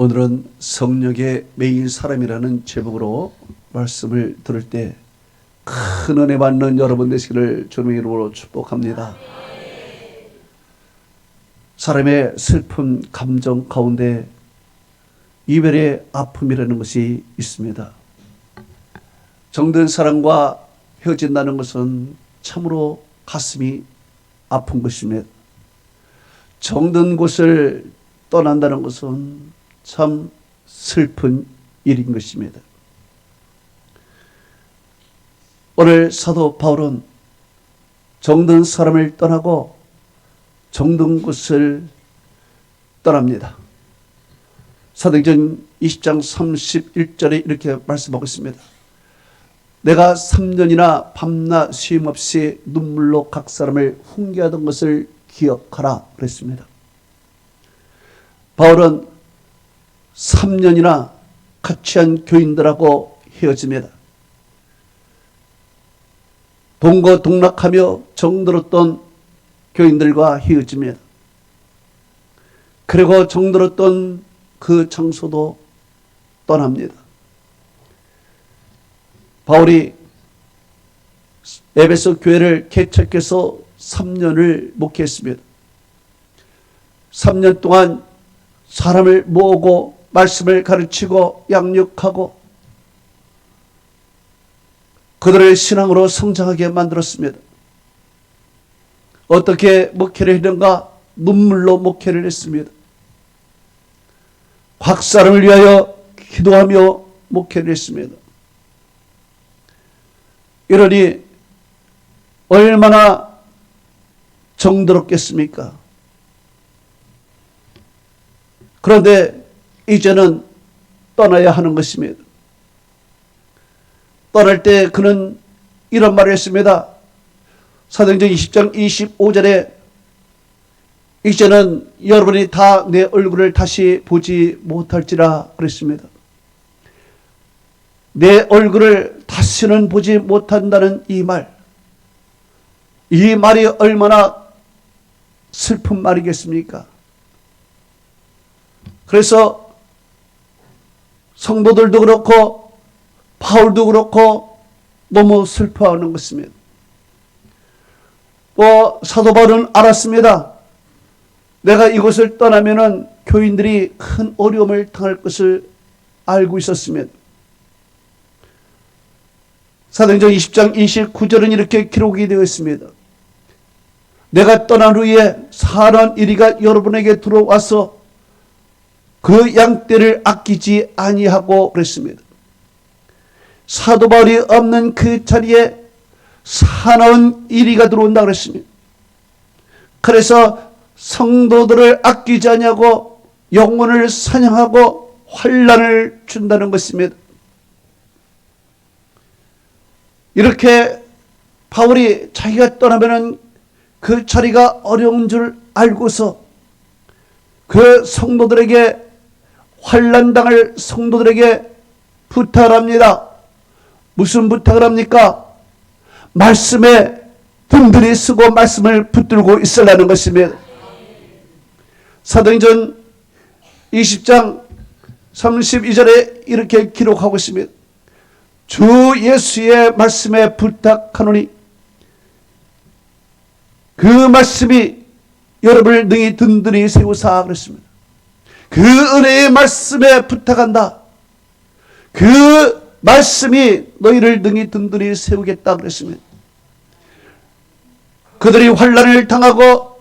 오늘은 성령의 매일 사람이라는 제목으로 말씀을 들을 때 큰 은혜 받는 여러분 되시기를 주님의 이름으로 축복합니다. 사람의 슬픈 감정 가운데 이별의 아픔이라는 것이 있습니다. 정든 사람과 헤어진다는 것은 참으로 가슴이 아픈 것입니다. 정든 곳을 떠난다는 것은 참 슬픈 일인 것입니다. 오늘 사도 바울은 정든 사람을 떠나고 정든 곳을 떠납니다. 사도행전 20장 31절에 이렇게 말씀하고 있습니다. 내가 3년이나 밤낮 쉼없이 눈물로 각 사람을 훈계하던 것을 기억하라 그랬습니다. 바울은 3년이나 같이 한 교인들하고 헤어집니다. 동거동락하며 정들었던 교인들과 헤어집니다. 그리고 정들었던 그 장소도 떠납니다. 바울이 에베소 교회를 개척해서 3년을 목회했습니다. 3년 동안 사람을 모으고 말씀을 가르치고 양육하고 그들을 신앙으로 성장하게 만들었습니다. 어떻게 목회를 했는가? 눈물로 목회를 했습니다. 각 사람을 위하여 기도하며 목회를 했습니다. 이러니 얼마나 정들었겠습니까? 그런데 이제는 떠나야 하는 것입니다. 떠날 때 그는 이런 말을 했습니다. 사도행전 20장 25절에 이제는 여러분이 다 내 얼굴을 다시 보지 못할지라 그랬습니다. 내 얼굴을 다시는 보지 못한다는 이 말이 얼마나 슬픈 말이겠습니까? 그래서 성도들도 그렇고 바울도 그렇고 너무 슬퍼하는 것입니다. 사도 바울은 알았습니다. 내가 이곳을 떠나면은 교인들이 큰 어려움을 당할 것을 알고 있었습니다. 사도행전 20장 29절은 이렇게 기록이 되어 있습니다. 내가 떠난 후에 사나운 이리가 여러분에게 들어와서 그 양떼를 아끼지 아니하고 그랬습니다. 사도 바울이 없는 그 자리에 사나운 이리가 들어온다 그랬습니다. 그래서 성도들을 아끼지 아니하고 영혼을 사냥하고 환난을 준다는 것입니다. 이렇게 바울이 자기가 떠나면은 그 자리가 어려운 줄 알고서 그 성도들에게 환난당할 성도들에게 부탁을 합니다. 무슨 부탁을 합니까? 말씀에 든든히 쓰고 말씀을 붙들고 있으라는 것입니다. 사도행전 20장 32절에 이렇게 기록하고 있습니다. 주 예수의 말씀에 부탁하노니 그 말씀이 여러분을 능히 든든히 세우사 그랬습니다. 그 은혜의 말씀에 부탁한다. 그 말씀이 너희를 능히 든든히 세우겠다 그랬습니다. 그들이 환난을 당하고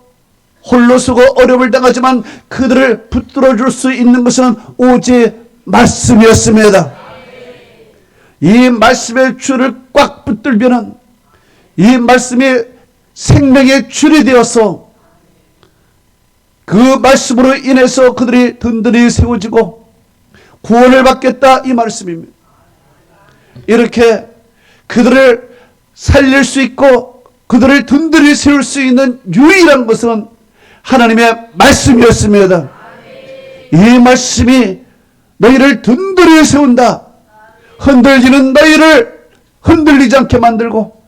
홀로 서고 어려움을 당하지만 그들을 붙들어 줄 수 있는 것은 오직 말씀이었습니다. 이 말씀의 줄을 꽉 붙들면은 이 말씀이 생명의 줄이 되어서 그 말씀으로 인해서 그들이 든든히 세워지고 구원을 받겠다 이 말씀입니다. 이렇게 그들을 살릴 수 있고 그들을 든든히 세울 수 있는 유일한 것은 하나님의 말씀이었습니다. 이 말씀이 너희를 든든히 세운다. 흔들리는 너희를 흔들리지 않게 만들고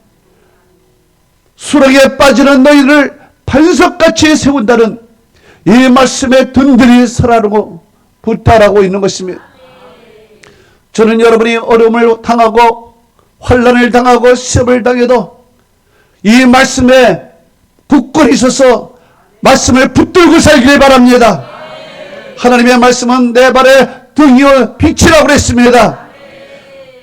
수렁에 빠지는 너희를 반석같이 세운다는 이 말씀에 든든히 서라고 부탁하고 있는 것입니다. 저는 여러분이 어려움을 당하고 환난을 당하고 시험을 당해도 이 말씀에 굳건히 서서 말씀을 붙들고 살기를 바랍니다. 하나님의 말씀은 내 발의 등이요 빛이라고 그랬습니다.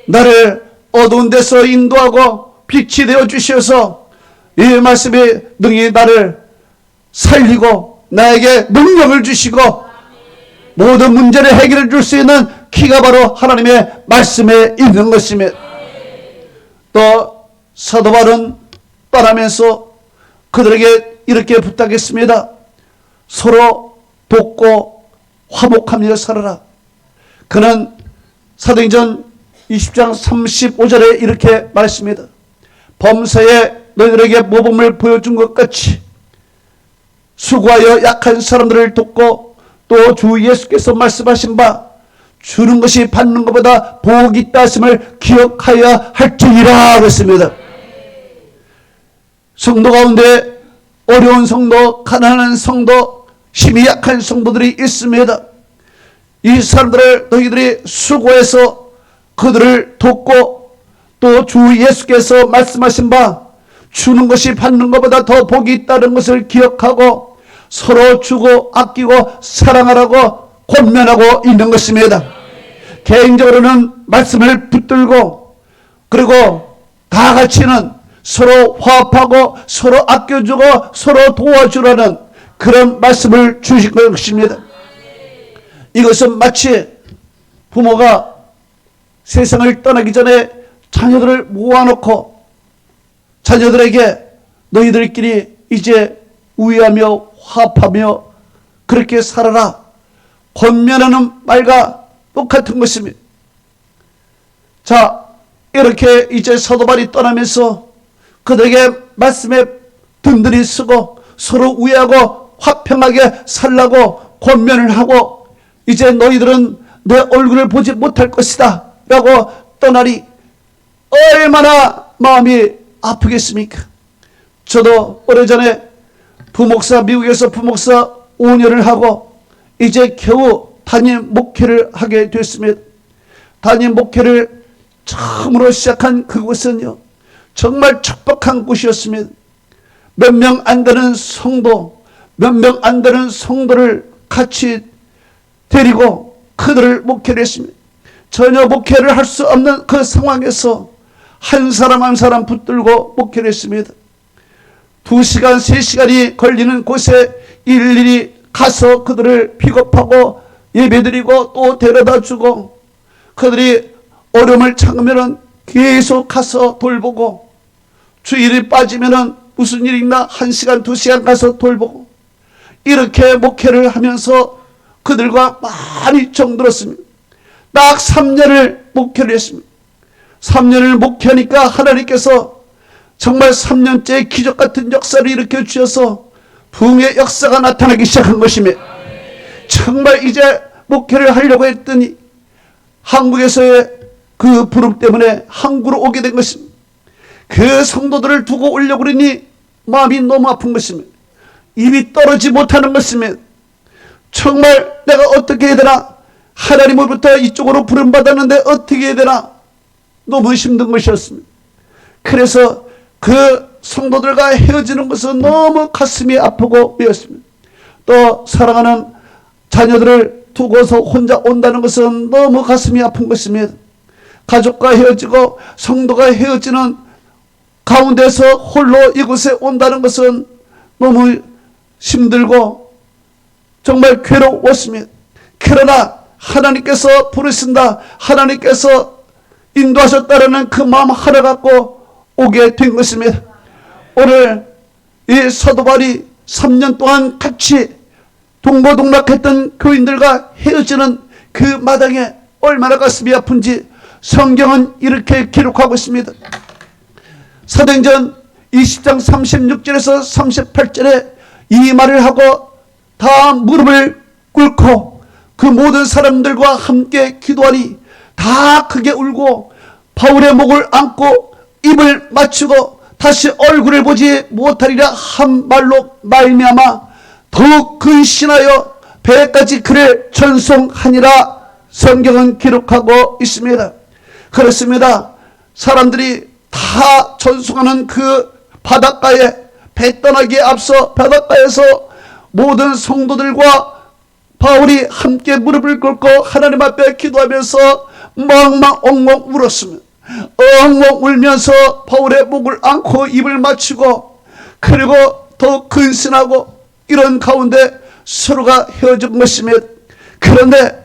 나를 어두운 데서 인도하고 빛이 되어 주셔서 이 말씀이 능히 나를 살리고 나에게 능력을 주시고 모든 문제를 해결해 줄 수 있는 키가 바로 하나님의 말씀에 있는 것입니다. 또 사도 바울은 떠나면서 그들에게 이렇게 부탁했습니다. 서로 돕고 화목하며 살아라. 그는 사도행전 20장 35절에 이렇게 말했습니다. 범사에 너희들에게 모범을 보여준 것 같이 수고하여 약한 사람들을 돕고 또 주 예수께서 말씀하신 바 주는 것이 받는 것보다 복이 있다 하심을 기억하여야 할지니라 그랬습니다. 성도 가운데 어려운 성도, 가난한 성도, 힘이 약한 성도들이 있습니다. 이 사람들을 너희들이 수고해서 그들을 돕고 또 주 예수께서 말씀하신 바 주는 것이 받는 것보다 더 복이 있다는 것을 기억하고 서로 주고 아끼고 사랑하라고 권면하고 있는 것입니다. 개인적으로는 말씀을 붙들고 그리고 다 같이는 서로 화합하고 서로 아껴주고 서로 도와주라는 그런 말씀을 주신 것입니다. 이것은 마치 부모가 세상을 떠나기 전에 자녀들을 모아놓고 자녀들에게 너희들끼리 이제 우애하며 화합하며 그렇게 살아라 권면하는 말과 똑같은 것입니다. 자, 이렇게 이제 사도 바울이 떠나면서 그들에게 말씀에 든든히 쓰고 서로 우애하고 화평하게 살라고 권면을 하고 이제 너희들은 내 얼굴을 보지 못할 것이다 라고 떠나리 얼마나 마음이 아프겠습니까? 저도 오래전에 부목사, 미국에서 부목사 5년을 하고 이제 겨우 담임 목회를 하게 됐습니다. 담임 목회를 처음으로 시작한 그곳은요 정말 척박한 곳이었습니다. 몇 명 안 되는 성도, 몇 명 안 되는 성도를 같이 데리고 그들을 목회를 했습니다. 전혀 목회를 할 수 없는 그 상황에서 한 사람 한 사람 붙들고 목회를 했습니다. 2시간, 3시간이 걸리는 곳에 일일이 가서 그들을 픽업하고 예배드리고 또 데려다 주고 그들이 어려움을 참으면 계속 가서 돌보고 주일이 빠지면 무슨 일이 있나 1시간, 2시간 가서 돌보고 이렇게 목회를 하면서 그들과 많이 정들었습니다. 딱 3년을 목회를 했습니다. 3년을 목회하니까 하나님께서 정말 3년째 기적 같은 역사를 일으켜 주셔서 부흥의 역사가 나타나기 시작한 것입니다. 정말 이제 목회를 하려고 했더니 한국에서의 그 부름 때문에 한국으로 오게 된 것입니다. 그 성도들을 두고 오려고 그러니 마음이 너무 아픈 것입니다. 입이 떨어지지 못하는 것입니다. 정말 내가 어떻게 해야 되나? 하나님으로부터 이쪽으로 부름받았는데 어떻게 해야 되나? 너무 힘든 것이었습니다. 그래서 그 성도들과 헤어지는 것은 너무 가슴이 아프고 미웠습니다. 또 사랑하는 자녀들을 두고서 혼자 온다는 것은 너무 가슴이 아픈 것입니다. 가족과 헤어지고 성도가 헤어지는 가운데서 홀로 이곳에 온다는 것은 너무 힘들고 정말 괴로웠습니다. 그러나 하나님께서 부르신다, 하나님께서 인도하셨다라는 그 마음 하나 갖고 오게 된 것입니다. 오늘 이 사도 바울이 3년 동안 같이 동고동락했던 교인들과 헤어지는 그 마당에 얼마나 가슴이 아픈지 성경은 이렇게 기록하고 있습니다. 사도행전 20장 36절에서 38절에 이 말을 하고 다 무릎을 꿇고 그 모든 사람들과 함께 기도하니 다 크게 울고 바울의 목을 안고 입을 맞추고 다시 얼굴을 보지 못하리라 한 말로 말미암아 더욱 근신하여 배까지 그를 전송하니라 성경은 기록하고 있습니다. 그렇습니다. 사람들이 다 전송하는 그 바닷가에 배 떠나기에 앞서 바닷가에서 모든 성도들과 바울이 함께 무릎을 꿇고 하나님 앞에 기도하면서 멍멍 엉엉 울었습니다. 엉엉 울면서 바울의 목을 안고 입을 맞추고 그리고 더 근신하고 이런 가운데 서로가 헤어진 것이며, 그런데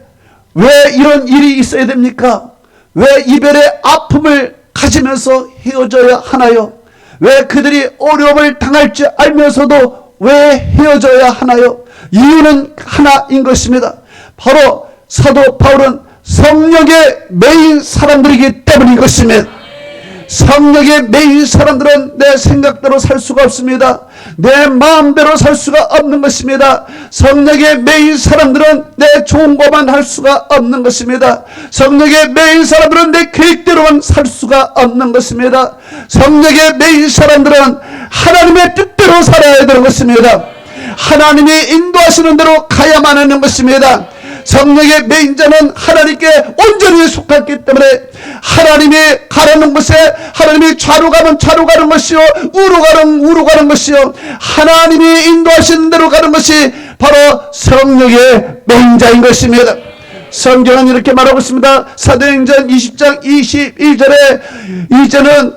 왜 이런 일이 있어야 됩니까? 왜 이별의 아픔을 가지면서 헤어져야 하나요? 왜 그들이 어려움을 당할 줄 알면서도 왜 헤어져야 하나요? 이유는 하나인 것입니다. 바로 사도 바울은 성령에 매인 사람들이기 때문인 것입니다. 성령에 매인 사람들은 내 생각대로 살 수가 없습니다. 내 마음대로 살 수가 없는 것입니다. 성령에 매인 사람들은 내 좋은 것만 할 수가 없는 것입니다. 성령에 매인 사람들은 내 계획대로만 살 수가 없는 것입니다. 성령에 매인 사람들은 하나님의 뜻대로 살아야 되는 것입니다. 하나님이 인도하시는 대로 가야만 하는 것입니다. 성령의 매인 자는 하나님께 온전히 속했기 때문에 하나님이 가라는 곳에 하나님이 좌로 가면 좌로 가는 것이요 우로 가면 우로 가는 것이요 하나님이 인도하시는 대로 가는 것이 바로 성령의 매인 자인 것입니다. 성경은 이렇게 말하고 있습니다. 사도행전 20장 21절에 이제는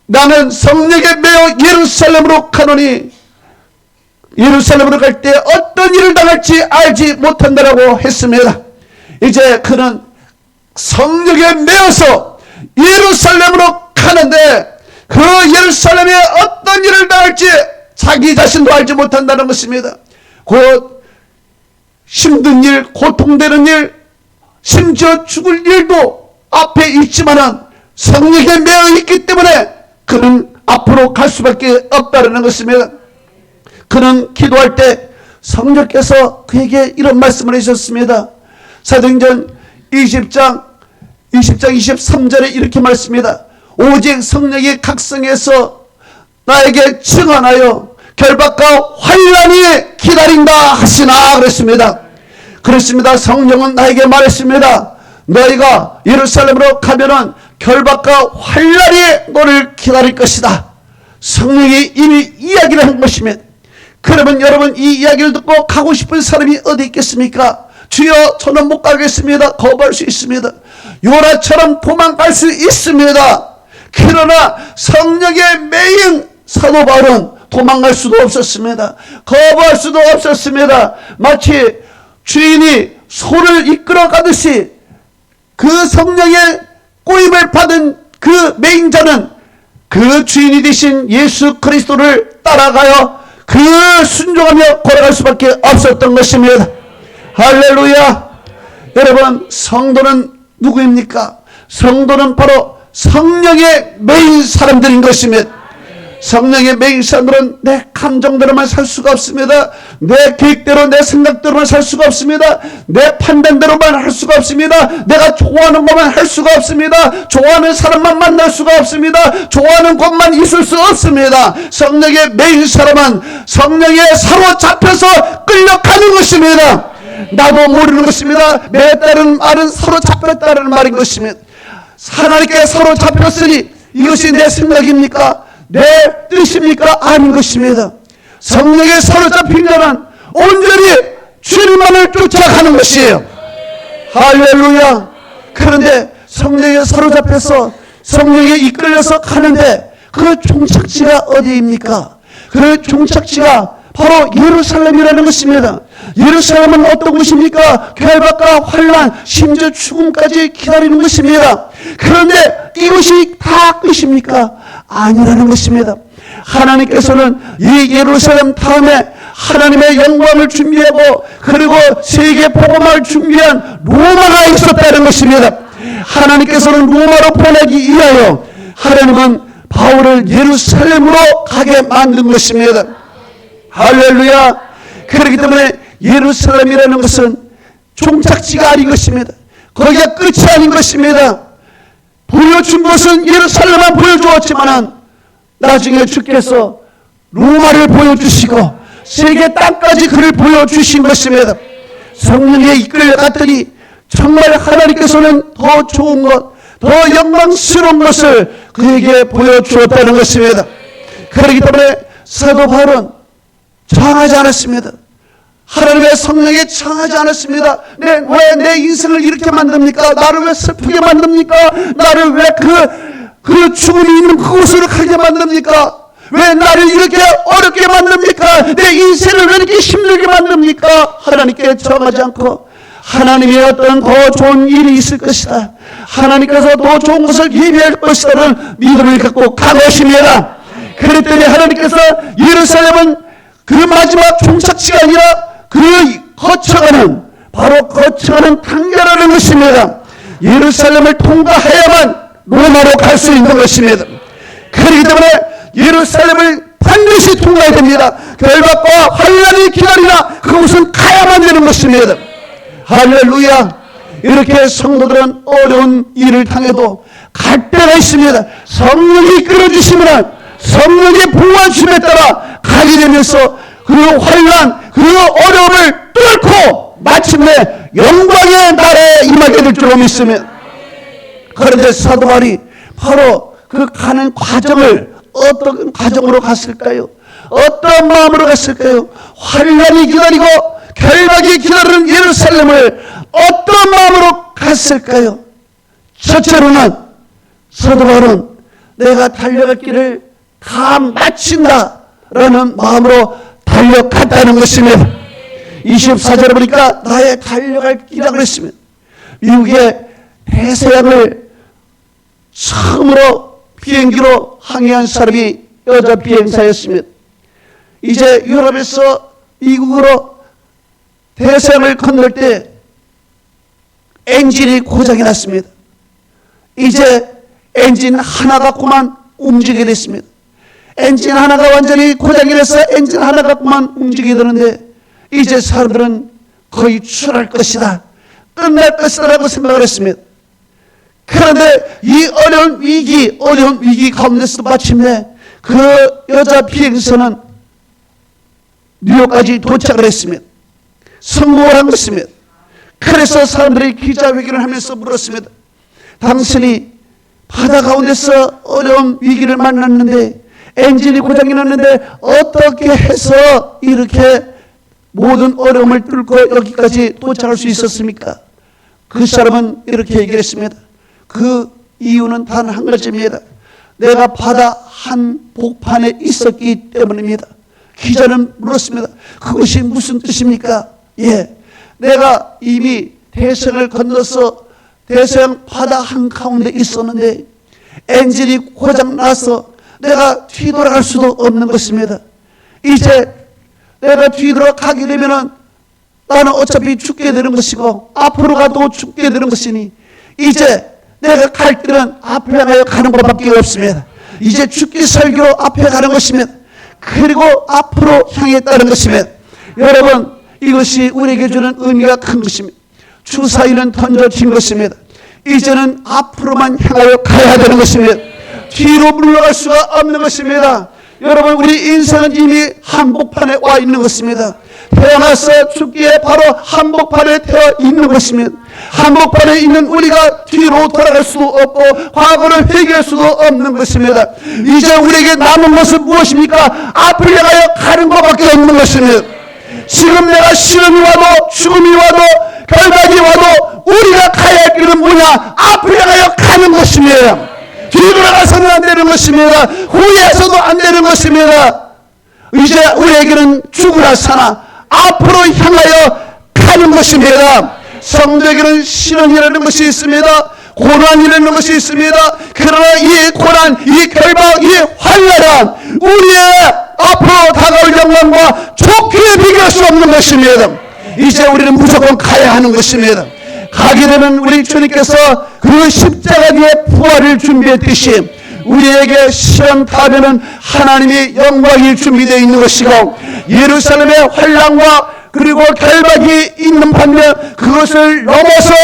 나는 성령에 매여 예루살렘으로 가노니 예루살렘으로 갈 때 어떤 일을 당할지 알지 못한다라고 했습니다. 이제 그는 성령에 매여서 예루살렘으로 가는데 그 예루살렘에 어떤 일을 당할지 자기 자신도 알지 못한다는 것입니다. 곧 힘든 일, 고통되는 일, 심지어 죽을 일도 앞에 있지만은 성령에 매여 있기 때문에 그는 앞으로 갈 수밖에 없다는 것입니다. 그는 기도할 때 성령께서 그에게 이런 말씀을 해주셨습니다. 사도행전 20장 23절에 이렇게 말씀합니다. 오직 성령이 각성해서 나에게 증언하여 결박과 환난이 기다린다 하시나 그랬습니다. 그렇습니다. 성령은 나에게 말했습니다. 너희가 예루살렘으로 가면은 결박과 환난이 너를 기다릴 것이다. 성령이 이미 이야기를 한 것입니다. 그러면 여러분 이 이야기를 듣고 가고 싶은 사람이 어디 있겠습니까? 주여 저는 못 가겠습니다. 거부할 수 있습니다. 요나처럼 도망갈 수 있습니다. 그러나 성령에 매인 사도 바울은 도망갈 수도 없었습니다. 거부할 수도 없었습니다. 마치 주인이 소를 이끌어 가듯이 그 성령의 꼬임을 받은 그 매인자는 그 주인이 되신 예수 그리스도를 따라가요 그 순종하며 걸어갈 수밖에 없었던 것입니다. 할렐루야. 여러분 성도는 누구입니까? 성도는 바로 성령의 매인 사람들인 것입니다. 성령의 매인 사람들은 내 감정대로만 살 수가 없습니다. 내 계획대로 내 생각대로만 살 수가 없습니다. 내 판단대로만 할 수가 없습니다. 내가 좋아하는 것만 할 수가 없습니다. 좋아하는 사람만 만날 수가 없습니다. 좋아하는 곳만 있을 수 없습니다. 성령의 매인 사람은 성령에 사로잡혀서 끌려가는 것입니다. 나도 모르는 것입니다. 매였다는 말은 사로잡혔다는 말인 것입니다. 하나님께 사로잡혔으니 이것이 내 생각입니까? 내 뜻입니까? 아닌 것입니다. 성령에 사로잡힌 자는 온전히 주님만을 쫓아가는 것이에요. 할렐루야. 그런데 성령에 사로잡혀서 성령에 이끌려서 가는데 그 종착지가 어디입니까? 그 종착지가 바로 예루살렘이라는 것입니다. 예루살렘은 어떤 곳입니까? 결박과 환난, 심지어 죽음까지 기다리는 것입니다. 그런데 이것이 다 끝입니까? 아니라는 것입니다. 하나님께서는 이 예루살렘 다음에 하나님의 영광을 준비하고 그리고 세계 복음을 준비한 로마가 있었다는 것입니다. 하나님께서는 로마로 보내기 위하여 하나님은 바울을 예루살렘으로 가게 만든 것입니다. 할렐루야. 그렇기 때문에 예루살렘이라는 것은 종착지가 아닌 것입니다. 거기가 끝이 아닌 것입니다. 보여준 것은 예루살렘만 보여주었지만 나중에 주께서 로마를 보여주시고 세계 땅까지 그를 보여주신 것입니다. 성령에 이끌려갔더니 정말 하나님께서는 더 좋은 것, 더 영광스러운 것을 그에게 보여주었다는 것입니다. 그렇기 때문에 사도 바울은 저항하지 않았습니다. 하나님의 성령에 저항하지 않았습니다. 왜 내 인생을 이렇게 만듭니까? 나를 왜 슬프게 만듭니까? 나를 왜 그 죽음이 있는 그곳으로 가게 만듭니까? 왜 나를 이렇게 어렵게 만듭니까? 내 인생을 왜 이렇게 힘들게 만듭니까? 하나님께 저항하지 않고 하나님의 어떤 더 좋은 일이 있을 것이다, 하나님께서 더 좋은 것을 예비할 것이라는 믿음을 갖고 간 것입니다. 그랬더니 하나님께서 예루살렘은 그 마지막 종착지가 아니라 그 바로 거쳐가는 단계라는 것입니다. 예루살렘을 통과해야만 로마로 갈 수 있는 것입니다. 그렇기 때문에 예루살렘을 반드시 통과해야 됩니다. 결박과 환난이 기다리나 그곳은 가야만 되는 것입니다. 할렐루야. 이렇게 성도들은 어려운 일을 당해도 갈 때가 있습니다. 성령이 이끌어주시면 성령의 보호하심에 따라 가게 되면서 그 환난, 그 어려움을 뚫고 마침내 영광의 날에 임하게 될 줄 믿습니다. 그런데 사도 바울이 바로 그 가는 과정을 어떤 과정으로 갔을까요? 어떤 마음으로 갔을까요? 환난이 기다리고 결박이 기다리는 예루살렘을 어떤 마음으로 갔을까요? 첫째로는 사도 바울은 내가 달려갈 길을 다 마친다라는 마음으로 달려갔다는 것입니다. 24절에 보니까 나의 달려갈 길이라고 했습니다. 미국의 대서양을 처음으로 비행기로 항해한 사람이 여자 비행사였습니다. 이제 유럽에서 미국으로 대서양을 건널 때 엔진이 고장이 났습니다. 이제 엔진 하나 갖고만 움직이게 됐습니다. 엔진 하나가 완전히 고장이 나서 엔진 하나 갖고만 움직이게 되는데 이제 사람들은 거의 출할 것이다, 끝날 것이다 라고 생각을 했습니다. 그런데 이 어려운 위기 가운데서 마침내 그 여자 비행선은 뉴욕까지 도착을 했습니다. 성공을 한 것입니다. 그래서 사람들이 기자회견을 하면서 물었습니다. 당신이 바다 가운데서 어려운 위기를 만났는데 엔진이 고장이 났는데 어떻게 해서 이렇게 모든 어려움을 뚫고 여기까지 도착할 수 있었습니까? 그 사람은 이렇게 얘기했습니다. 그 이유는 단 한 가지입니다. 내가 바다 한복판에 있었기 때문입니다. 기자는 물었습니다. 그것이 무슨 뜻입니까? 내가 이미 대서양을 건너서 대서양 바다 한가운데 있었는데 엔진이 고장나서 내가 뒤돌아갈 수도 없는 것입니다. 이제 내가 뒤돌아가게 되면은 나는 어차피 죽게 되는 것이고 앞으로 가도 죽게 되는 것이니 이제 내가 갈 길은 앞을 향하여 가는 것밖에 없습니다. 이제 죽기 설교로 앞에 가는 것입니다. 그리고 앞으로 향했다는 것입니다. 여러분, 이것이 우리에게 주는 의미가 큰 것입니다. 주사위는 던져진 것입니다. 이제는 앞으로만 향하여 가야 되는 것입니다. 뒤로 물러갈 수가 없는 것입니다. 여러분, 우리 인생은 이미 한복판에 와 있는 것입니다. 태어나서 죽기에 바로 한복판에 태어 있는 것입니다. 한복판에 있는 우리가 뒤로 돌아갈 수도 없고 과거를 회개할 수도 없는 것입니다. 이제 우리에게 남은 것은 무엇입니까? 앞을 향하여 가는 것밖에 없는 것입니다. 지금 내가 시험이 와도 죽음이 와도 결박이 와도 우리가 가야 할 길은 뭐냐? 앞을 향하여 가는 것입니다. 뒤돌아가서는 안 되는 것입니다. 후회해서도 안 되는 것입니다. 이제 우리에게는 죽으나 사나 앞으로 향하여 가는 것입니다. 성도에게는 시련이라는 것이 있습니다. 고난이라는 것이 있습니다. 그러나 이 고난, 이 결박, 이 환난은 우리의 앞으로 다가올 영광과 좋게 비교할 수 없는 것입니다. 이제 우리는 무조건 가야 하는 것입니다. 가게 되면 우리 주님께서 그 십자가 뒤에 부활을 준비했듯이 우리에게 시험 타면은 하나님의 영광이 준비되어 있는 것이고 예루살렘의 환난과 그리고 결박이 있는 반면 그것을 넘어서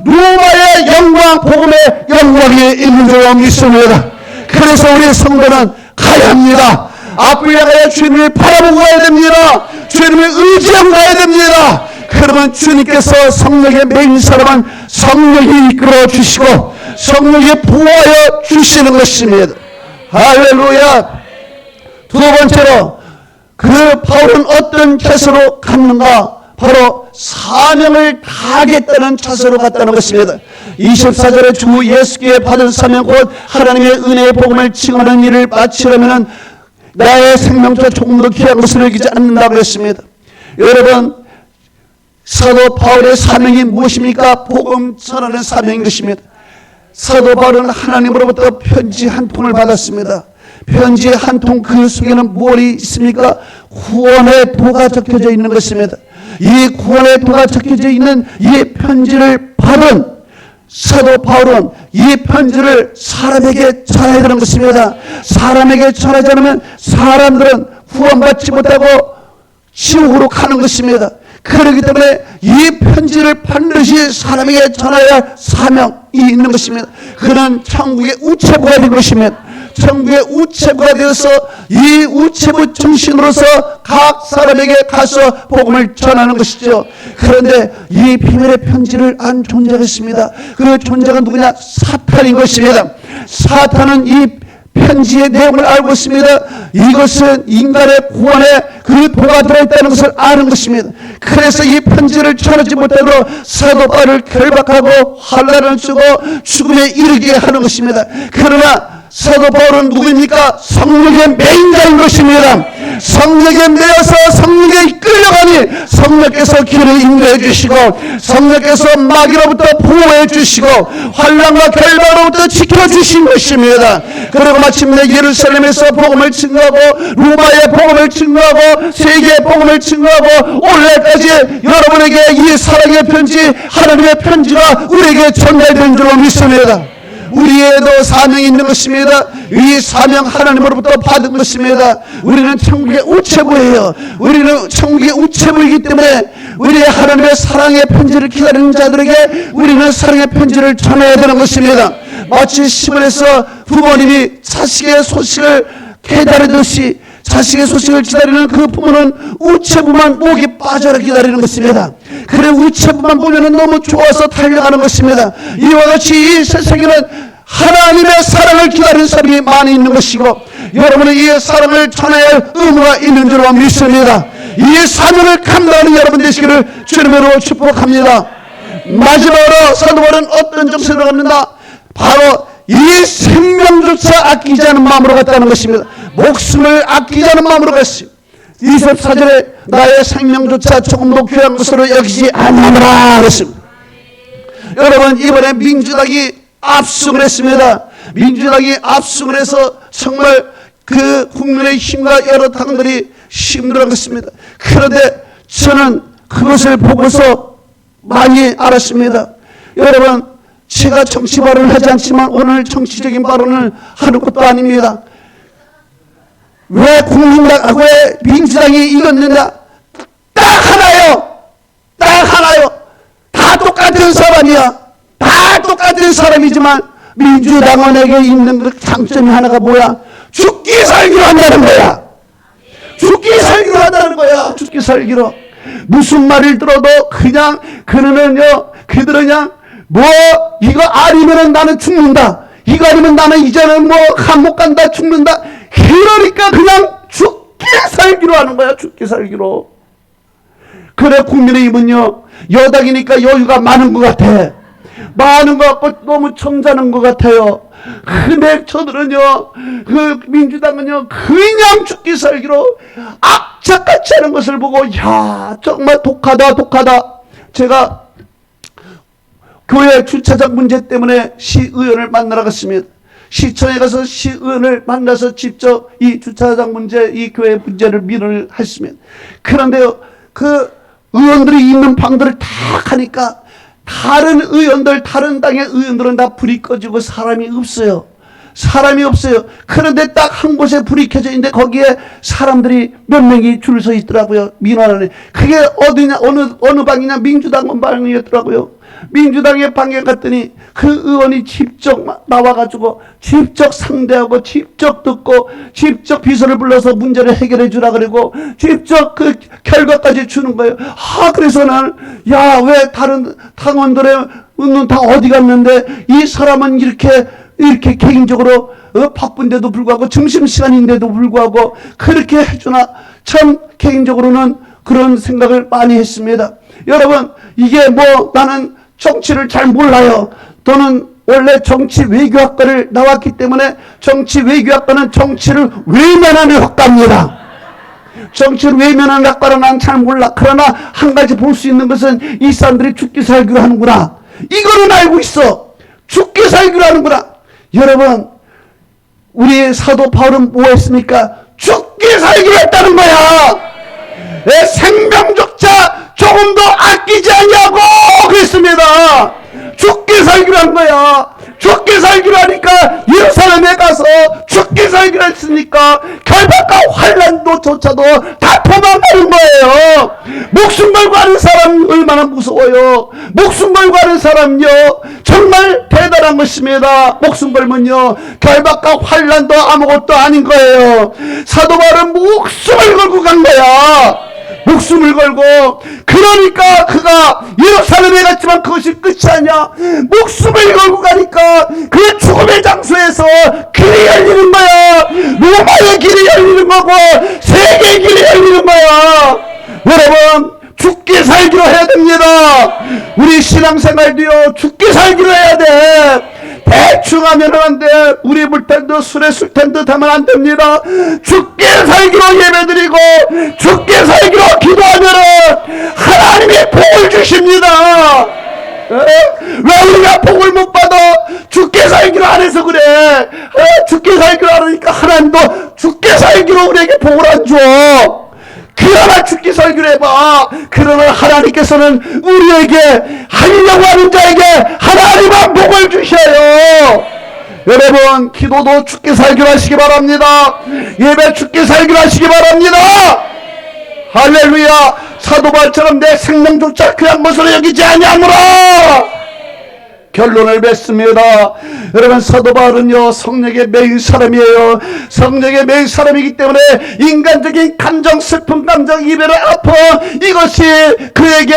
로마의 영광, 복음의 영광이 있는 줄 믿습니다. 그래서 우리 성도는 가야 합니다. 앞을 향하여 주님을 바라보고 가야 됩니다. 주님을 의지하고 가야 됩니다. 그러면 주님께서 성령에 매인 사람은 성령이 이끌어 주시고 성령이 보호하여 주시는 것입니다. 할렐루야. 두 번째로 그 바울은 어떤 자세로 갔는가? 바로 사명을 다하겠다는 자세로 갔다는 것입니다. 24절에 주 예수께 받은 사명 곧 하나님의 은혜의 복음을 증언하는 일을 마치려면 나의 생명보다 조금 더 귀한 것을 여기지 않는다고 했습니다. 여러분, 사도 바울의 사명이 무엇입니까? 복음 전하는 사명인 것입니다. 사도 바울은 하나님으로부터 편지 한 통을 받았습니다. 편지 한 통 그 속에는 무엇이 있습니까? 구원의 도가 적혀져 있는 것입니다. 이 구원의 도가 적혀져 있는 이 편지를 받은 사도 바울은 이 편지를 사람에게 전해야 되는 것입니다. 사람에게 전하지 않으면 사람들은 구원받지 못하고 지옥으로 가는 것입니다. 그렇기 때문에 이 편지를 반드시 사람에게 전해야 할 사명이 있는 것입니다. 그는 천국의 우체부가 된 것입니다. 천국의 우체부가 되어서 이 우체부 정신으로서 각 사람에게 가서 복음을 전하는 것이죠. 그런데 이 비밀의 편지를 안 존재가 있습니다. 그 존재가 누구냐? 사탄인 것입니다. 사탄은 이 편지의 내용을 알고 있습니다. 이것은 인간의 구원에 그 도가 들어있다는 것을 아는 것입니다. 그래서 이 편지를 전하지 못하도록 사도 바울을 결박하고 환난을 주고 죽음에 이르게 하는 것입니다. 그러나 사도 바울은 누구입니까? 성령의 매인자인 것입니다. 성령에 매여서 성령에 끌려가니 성령께서 길을 인도해 주시고 성령께서 마귀로부터 보호해 주시고 환난과 결박으로부터 지켜주신 것입니다. 그리고 마침내 예루살렘에서 복음을 증거하고 로마의 복음을 증거하고 세계의 복음을 증거하고 올해까지 여러분에게 이 사랑의 편지, 하나님의 편지가 우리에게 전달된 줄로 믿습니다. 우리에도 사명이 있는 것입니다. 이 사명 하나님으로부터 받은 것입니다. 우리는 천국의 우체부예요. 우리는 천국의 우체부이기 때문에 우리의 하나님의 사랑의 편지를 기다리는 자들에게 우리는 사랑의 편지를 전해야 되는 것입니다. 마치 시골에서 부모님이 자식의 소식을 기다리듯이 자식의 소식을 기다리는 그 부모는 우체부만 목이 빠져라 기다리는 것입니다. 그래 우체부만 보면 너무 좋아서 달려가는 것입니다. 이와 같이 이 세상에는 하나님의 사랑을 기다리는 사람이 많이 있는 것이고 여러분은 이 사랑을 전해야 할 의무가 있는 줄로 믿습니다. 이 사명을 감당하는 여러분 되시기를 주님으로 축복합니다. 마지막으로 사도 바울은 어떤 정신으로 갑니다. 바로 이 생명조차 아끼지 않은 마음으로 갔다는 것입니다. 목숨을 아끼지 않은 마음으로 갔어요. 24절에 나의 생명조차 조금도 귀한 것으로 여기지 않으라 그랬습니다. 여러분 이번에 민주당이 압승을 했습니다. 민주당이 압승을 해서 정말 그 국민의힘과 여러 당들이 힘들어했습니다. 그런데 저는 그것을 보고서 많이 알았습니다. 여러분 제가 정치 발언을 하지 않지만 오늘 정치적인 발언을 하는 것도 아닙니다. 왜 국민당, 왜 민주당이 이겼느냐? 딱 하나요. 딱 하나요. 다 똑같은 사람이야. 다 똑같은 사람이지만 민주당원에게 있는 그 장점이 하나가 뭐야? 죽기 살기로 한다는 거야. 죽기 살기로 한다는 거야. 죽기 살기로. 무슨 말을 들어도 그냥 그들은 그냥 뭐 이거 아니면은 나는 죽는다. 이거 아니면 나는 이제는 뭐 감옥 간다 죽는다. 그러니까 그냥 죽기 살기로 하는 거야. 죽기 살기로. 그래 국민의힘은요 여당이니까 여유가 많은 것 같아. 많은 것 같고 너무 점잖은 것 같아요. 근데 저들은요 그 민주당은요 그냥 죽기 살기로 악착같이 하는 것을 보고 야 정말 독하다. 제가 교회 주차장 문제 때문에 시의원을 만나러 갔습니다. 시청에 가서 시의원을 만나서 직접 이 주차장 문제, 이 교회 문제를 민원을 했습니다. 그런데요, 그 의원들이 있는 방들을 다 가니까 다른 의원들, 다른 당의 의원들은 다 불이 꺼지고 사람이 없어요. 사람이 없어요. 그런데 딱 한 곳에 불이 켜져 있는데 거기에 사람들이 몇 명이 줄 서 있더라고요. 민원 안에. 그게 어디냐, 어느 방이냐, 민주당 방이었더라고요. 민주당의 방에 갔더니 그 의원이 직접 나와가지고 직접 상대하고 직접 듣고 직접 비서를 불러서 문제를 해결해 주라 그러고 직접 그 결과까지 주는 거예요. 그래서 나는 왜 다른 당원들의 는 다 어디 갔는데 이 사람은 이렇게 개인적으로 바쁜데도 불구하고 점심시간인데도 불구하고 그렇게 해주나. 참 개인적으로는 그런 생각을 많이 했습니다. 여러분, 이게 나는 정치를 잘 몰라요. 또는 원래 정치 외교학과를 나왔기 때문에 정치 외교학과는 정치를 외면하는 학과입니다. 정치를 외면하는 학과는 난 잘 몰라. 그러나 한 가지 볼 수 있는 것은 이 사람들이 죽기 살기로 하는구나. 이거는 알고 있어. 죽기 살기로 하는구나. 여러분, 우리 사도 바울은 뭐 했습니까? 죽기 살기로 했다는 거야. 내 생명조차 조금도 아끼지 않냐고 그랬습니다. 죽기 살기로 한 거야. 죽기 살기로 하니까 예루살렘에 가서 죽기 살기로 했으니까 결박과 환란도조차도 다 도망가는 거예요. 목숨 걸고 하는 사람 얼마나 무서워요. 목숨 걸고 하는 사람요 정말 대단한 것입니다. 목숨 걸면요 결박과 환란도 아무것도 아닌 거예요. 사도 바울은 목숨을 걸고 간 거야. 목숨을 걸고. 그러니까 그가 예루살렘에 갔지만 그것이 끝이 아니야. 목숨을 걸고 가니까 그 죽음의 장소에서 길이 열리는 거야. 로마의 길이 열리는 거고 세계의 길이 열리는 거야. 여러분, 죽기 살기로 해야 됩니다. 우리 신앙생활도요 죽기 살기로 해야 돼. 대충 하면 안 돼. 우리 물탄도 술에 술탄도 하면 안 됩니다. 죽게 살기로 예배드리고 죽게 살기로 기도하면은 하나님이 복을 주십니다. 왜 우리가 복을 못 받아? 죽게 살기로 안 해서 그래. 죽게 살기로 하니까 하나님도 죽게 살기로 우리에게 복을 안 줘. 그러나 죽기 살기로 해봐. 그러나 하나님께서는 우리에게 하려고 하는 자에게 하나님은 복을 주셔요. 여러분, 기도도 죽기 살기로 하시기 바랍니다. 예배 죽기 살기로 하시기 바랍니다. 할렐루야. 사도 바울처럼 내 생명조차 그냥 것으로 여기지 아니하노라. 결론을 맺습니다. 여러분, 사도 바울은요 성령의 매인 사람이에요. 성령의 매인 사람이기 때문에 인간적인 감정, 슬픔 감정, 이별의 아픔, 이것이 그에게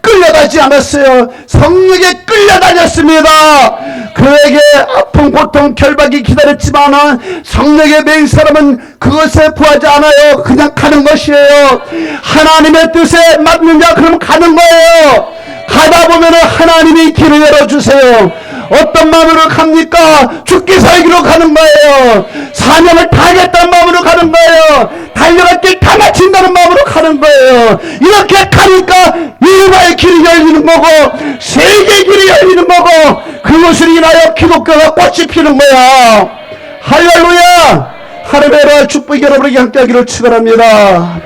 끌려다니지 않았어요. 성령에 끌려다녔습니다. 그에게 아픔, 고통, 결박이 기다렸지만 성령의 매인 사람은 그것에 부하지 않아요. 그냥 가는 것이에요. 하나님의 뜻에 맞느냐 그러면 가는 거예요. 가다 보면은 하나님이 길을 열어주세요. 어떤 마음으로 갑니까? 죽기 살기로 가는 거예요. 사명을 다하겠다는 마음으로 가는 거예요. 달려갈 길 다 마친다는 마음으로 가는 거예요. 이렇게 가니까 일과의 길이 열리는 거고 세계의 길이 열리는 거고 그것을 인하여 기독교가 꽃이 피는 거야. 할렐루야. 하나님의 축복이 여러분에게 함께하기를 축원합니다.